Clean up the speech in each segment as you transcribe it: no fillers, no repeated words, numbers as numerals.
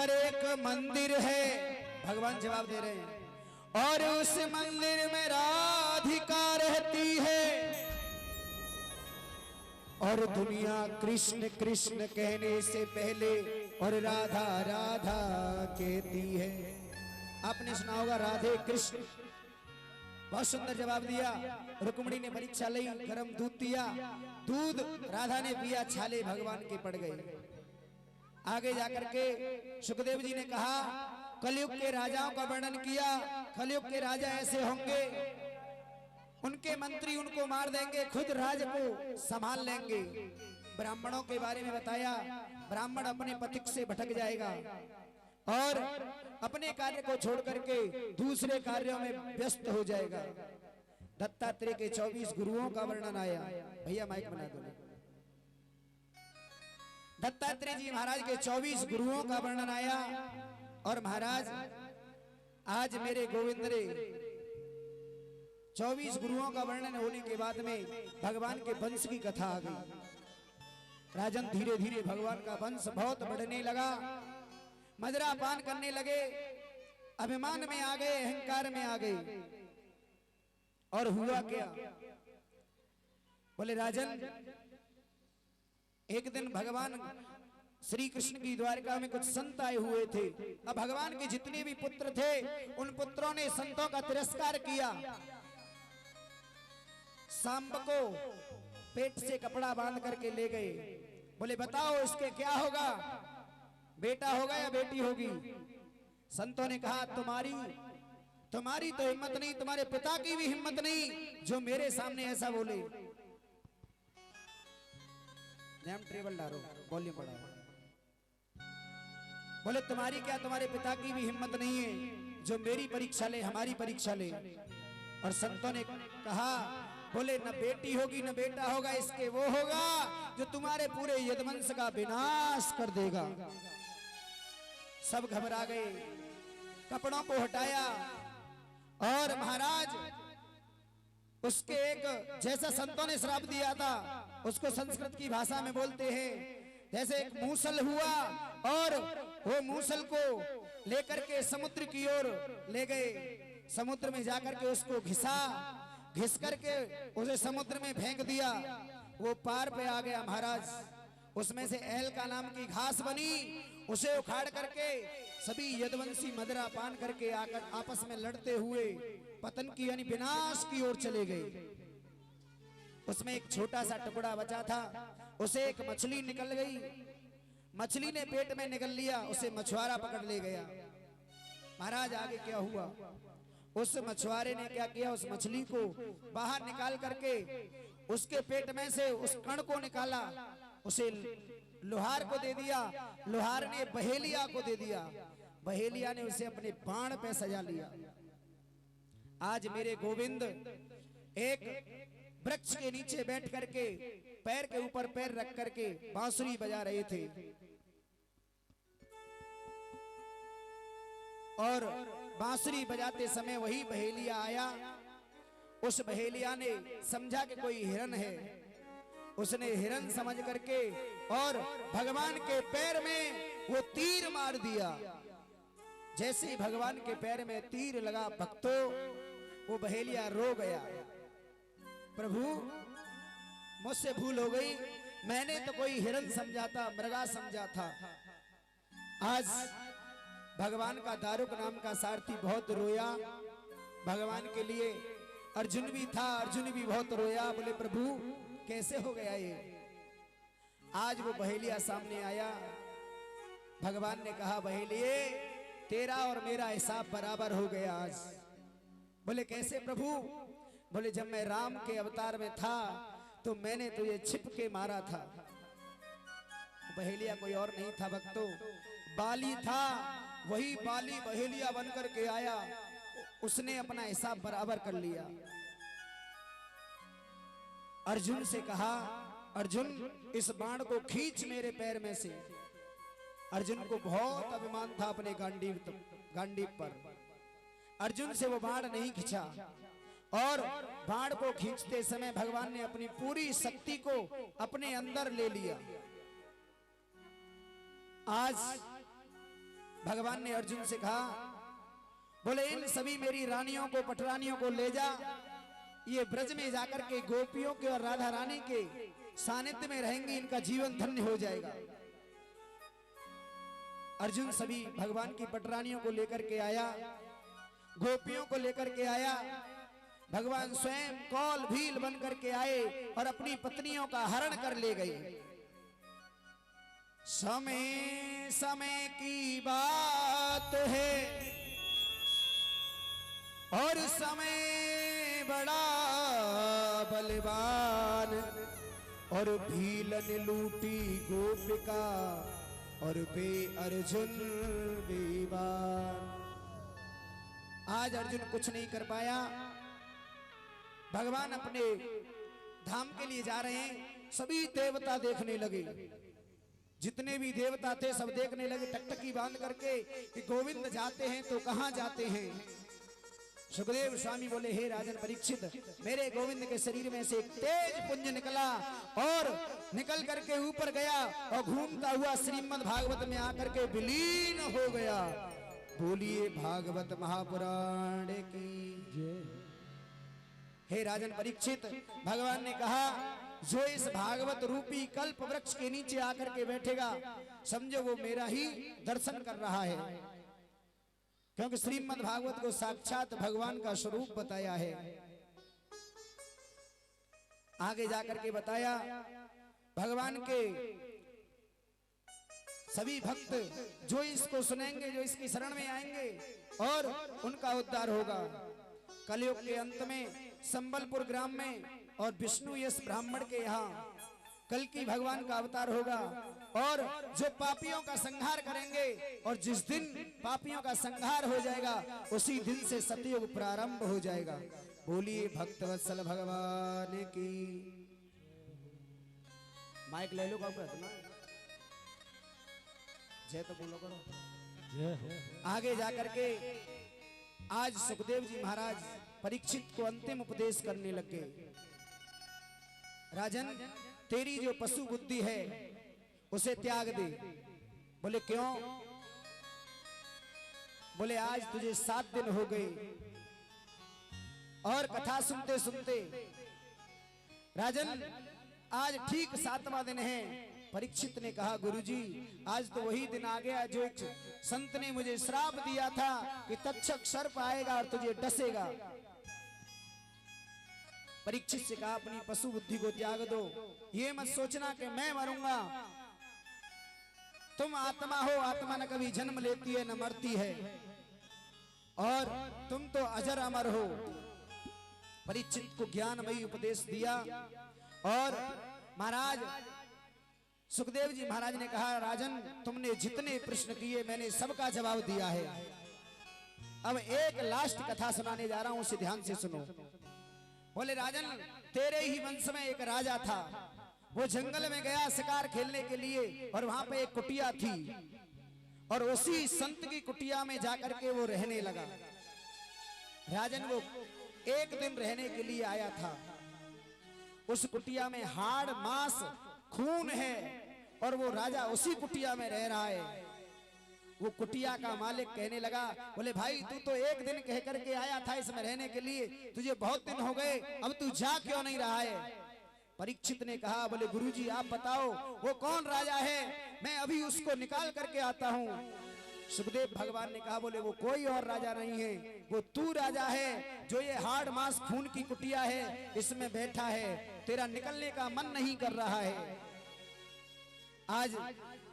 पर एक मंदिर है, भगवान जवाब दे रहे हैं, और उस मंदिर में राधिका रहती है और दुनिया कृष्ण कृष्ण कहने से पहले और राधा राधा कहती है। आपने सुना होगा राधे कृष्ण। बहुत सुंदर जवाब दिया। रुक्मिणी ने परीक्षा ली, गरम दूध दिया, दूध राधा ने पिया, छाले भगवान के पड़ गए। आगे जाकर के सुखदेव जी ने कहा कलयुग के राजाओं का वर्णन किया। कलयुग के राजा ऐसे होंगे, उनके मंत्री उनको मार देंगे, खुद राज को संभाल लेंगे। ब्राह्मणों के बारे में बताया, ब्राह्मण अपने पथिक से भटक जाएगा और अपने कार्य को छोड़ करके दूसरे कार्यों में व्यस्त हो जाएगा। दत्तात्रेय के 24 गुरुओं का वर्णन आया। भैया माइक बना दो। दत्तात्रेय जी महाराज के 24 गुरुओं का वर्णन आया। और महाराज आज मेरे गोविंद रे 24 गुरुओं का वर्णन होने के बाद में भगवान के वंश की कथा आ गई। राजन धीरे धीरे भगवान का वंश बहुत बढ़ने लगा, मदिरा पान करने लगे, अभिमान में आ गए, अहंकार में आ गए। और हुआ क्या? बोले राजन, एक दिन भगवान श्री कृष्ण की द्वारका में कुछ संत आए हुए थे। अब भगवान के जितने भी पुत्र थे उन पुत्रों ने संतों का तिरस्कार किया। सांब को पेट से कपड़ा बांध करके ले गए। बोले बताओ इसके क्या होगा, बेटा होगा या बेटी होगी? संतों ने कहा तुम्हारी तो हिम्मत नहीं, तुम्हारे पिता की भी हिम्मत नहीं जो मेरे सामने ऐसा बोले। नेम ट्रेबल डालो, वॉल्यूम बढ़ाओ। बोले तुम्हारी क्या, तुम्हारे पिता की भी हिम्मत नहीं है जो मेरी परीक्षा ले, हमारी परीक्षा ले। और संतों ने कहा बोले न बेटी होगी न बेटा होगा, इसके वो होगा जो तुम्हारे पूरे यदुवंश का विनाश कर देगा। सब घबरा गए, कपड़ों को हटाया और महाराज उसके एक जैसा संतों ने श्राप दिया था उसको संस्कृत की भाषा में बोलते हैं, जैसे एक मूसल हुआ और वो मूसल को लेकर के समुद्र की ओर ले गए। समुद्र में जाकर के उसको घिस करके उसे समुद्र में फेंक दिया। वो पार पे आ गया महाराज। उसमें से एल का नाम की घास बनी, उसे उखाड़ करके सभी यदुवंशी मदिरा पान करके आकर आपस में लड़ते हुए पतन की यानी विनाश की ओर चले गए। उसमें एक छोटा सा टुकड़ा बचा था, उसे एक मछली निकल गई। मछली ने पेट में निकल लिया, उसे मछुआरा पकड़ ले गया। महाराज आगे क्या हुआ? उस मछुआरे ने क्या किया, उस मछली को बाहर निकाल करके उसके पेट में से उस कण को निकाला, उसे लोहार को दे दिया। लोहार ने बहेलिया को दे दिया, बहेलिया ने उसे अपने बाण पे सजा लिया। आज मेरे गोविंद एक वृक्ष के नीचे बैठ करके पैर के ऊपर पैर रख करके बांसुरी बजा रहे थे और बांसुरी बजाते समय वही बहेलिया आया। उस बहेलिया ने समझा कि कोई हिरन है, उसने हिरन समझ करके और भगवान के पैर में वो तीर मार दिया। जैसे ही भगवान के पैर में तीर लगा भक्तों, वो बहेलिया रो गया, प्रभु मुझसे भूल हो गई, मैंने तो कोई हिरन समझा था, मृगा समझा था। आज भगवान का दारुक नाम का सारथी बहुत रोया भगवान के लिए। अर्जुन भी था, अर्जुन भी बहुत रोया, बोले प्रभु कैसे हो गया ये। आज वो बहेलिया सामने आया। भगवान ने कहा बहेलिए तेरा और मेरा हिसाब बराबर हो गया आज। बोले कैसे प्रभु? बोले जब मैं राम के अवतार में था तो मैंने तुझे छिप के मारा था। बहेलिया कोई और नहीं था भक्तों, बाली था। वही बाली बहेलिया बनकर के आया, उसने अपना हिसाब बराबर कर लिया। अर्जुन से कहा अर्जुन इस बाण को खींच मेरे पैर में से। अर्जुन को बहुत अभिमान था अपने गांडीव पर। अर्जुन से वो बाण नहीं खींचा और बाण को खींचते समय भगवान ने अपनी पूरी शक्ति को अपने अंदर ले लिया। आज भगवान ने अर्जुन से कहा, बोले इन सभी मेरी रानियों को, पटरानियों को ले जा, ये ब्रज में जाकर के गोपियों के और राधा रानी के सानिध्य में रहेंगे, इनका जीवन धन्य हो जाएगा। अर्जुन सभी भगवान की पटरानियों को लेकर के आया, गोपियों को लेकर के आया। भगवान स्वयं कौल भील बन करके आए और अपनी पत्नियों का हरण कर ले गए। समय समय की बात है और समय बड़ा बलवान, और भीलन लूटी गोपिका और बे अर्जुन बेईमान। आज अर्जुन कुछ नहीं कर पाया। भगवान अपने धाम के लिए जा रहे हैं, सभी देवता देखने लगे, जितने भी देवता थे सब देखने लगे टकटकी बांध करके कि गोविंद जाते हैं तो कहां जाते हैं। सुखदेव स्वामी बोले, हे राजन परीक्षित, मेरे गोविंद के शरीर में से एक तेज पुंज निकला और निकल करके ऊपर गया और घूमता हुआ श्रीमद् भागवत में आकर के विलीन हो गया। बोलिए भागवत महापुराण की जय। हे राजन परीक्षित, भगवान ने कहा, जो इस भागवत रूपी कल्प वृक्ष के नीचे आकर के बैठेगा, समझो वो मेरा ही दर्शन कर रहा है, क्योंकि श्रीमद् भागवत को साक्षात भगवान का स्वरूप बताया है। आगे जाकर के बताया, भगवान के सभी भक्त जो इसको सुनेंगे, जो इसकी शरण में आएंगे और उनका उद्धार होगा। कलयुग के अंत में संबलपुर ग्राम में और विष्णु यश ब्राह्मण के यहाँ कल्कि भगवान का अवतार होगा और जो पापियों का संहार करेंगे, और जिस दिन पापियों का संहार हो जाएगा उसी दिन से सतयुग प्रारंभ हो जाएगा। बोलिए भक्तवत्सल भगवान की। माइक ले लो, जय तो बोलो करो, जय हो। आगे जाकर के आज सुखदेव जी महाराज परीक्षित को अंतिम उपदेश करने लगे। राजन, तेरी जो पशु बुद्धि है उसे त्याग दे। बोले क्यों? बोले आज तुझे 7 दिन हो गए और कथा सुनते सुनते। राजन, आज ठीक 7वां दिन है। परीक्षित ने कहा, गुरुजी आज तो वही दिन आ गया जो एक संत ने मुझे श्राप दिया था कि तक्षक सर्प आएगा और तुझे डसेगा। परीक्षित से कहा, अपनी पशु बुद्धि को त्याग दो, ये मत सोचना कि मैं मरूंगा। तुम आत्मा हो, आत्मा न कभी जन्म लेती है न मरती है, और तुम तो अजर अमर हो। परीक्षित को ज्ञानमयी उपदेश दिया और महाराज सुखदेव जी महाराज ने कहा, राजन तुमने जितने प्रश्न किए मैंने सबका जवाब दिया है। अब एक लास्ट कथा सुनाने जा रहा हूं, उसे ध्यान से सुनो। बोले राजन, तेरे ही वंश में एक राजा था, वो जंगल में गया शिकार खेलने के लिए और वहां पे एक कुटिया थी और उसी संत की कुटिया में जाकर के वो रहने लगा। राजन वो एक दिन रहने के लिए आया था। उस कुटिया में हाड़ मांस खून है और वो राजा उसी कुटिया में रह रहा है। वो कुटिया का मालिक कहने लगा, बोले भाई तू तो एक दिन कह करके आया था इसमें रहने के लिए, तुझे बहुत दिन हो गए, अब तू जा क्यों नहीं रहा है? परीक्षित ने कहा, बोले गुरुजी आप बताओ वो कौन राजा है, मैं अभी उसको निकाल करके आता हूँ। सुखदेव भगवान ने कहा, बोले वो कोई और राजा नहीं है, वो तू राजा है जो ये हाड़ मांस खून की कुटिया है इसमें बैठा है, तेरा निकलने का मन नहीं कर रहा है। आज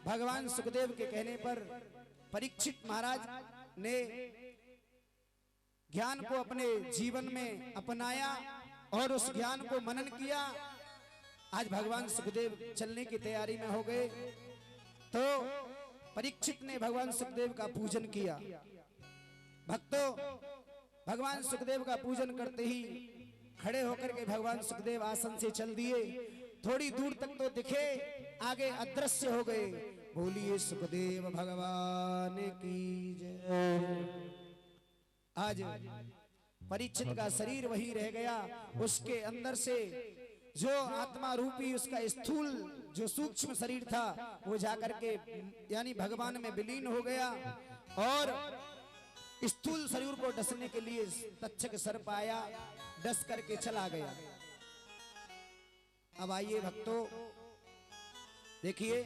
भगवान सुखदेव के कहने पर परीक्षित महाराज ने ज्ञान को अपने जीवन में अपनाया और उस ज्ञान को मनन किया। आज भगवान सुखदेव चलने की तैयारी में हो गए तो परीक्षित ने भगवान सुखदेव का पूजन किया। भक्तों, भगवान सुखदेव का पूजन करते ही खड़े होकर के भगवान सुखदेव आसन से चल दिए। थोड़ी दूर तक तो दिखे, आगे अदृश्य हो गए। बोलिए सुखदेव भगवान की जय। आज परीक्षित का शरीर वही रह गया, उसके अंदर से जो आत्मा रूपी उसका स्थूल जो सूक्ष्म शरीर था वो जाकर के यानी भगवान में विलीन हो गया और स्थूल शरीर को डसने के लिए तक्षक सर्प आया, डस करके चला गया। अब आइए भक्तों, देखिए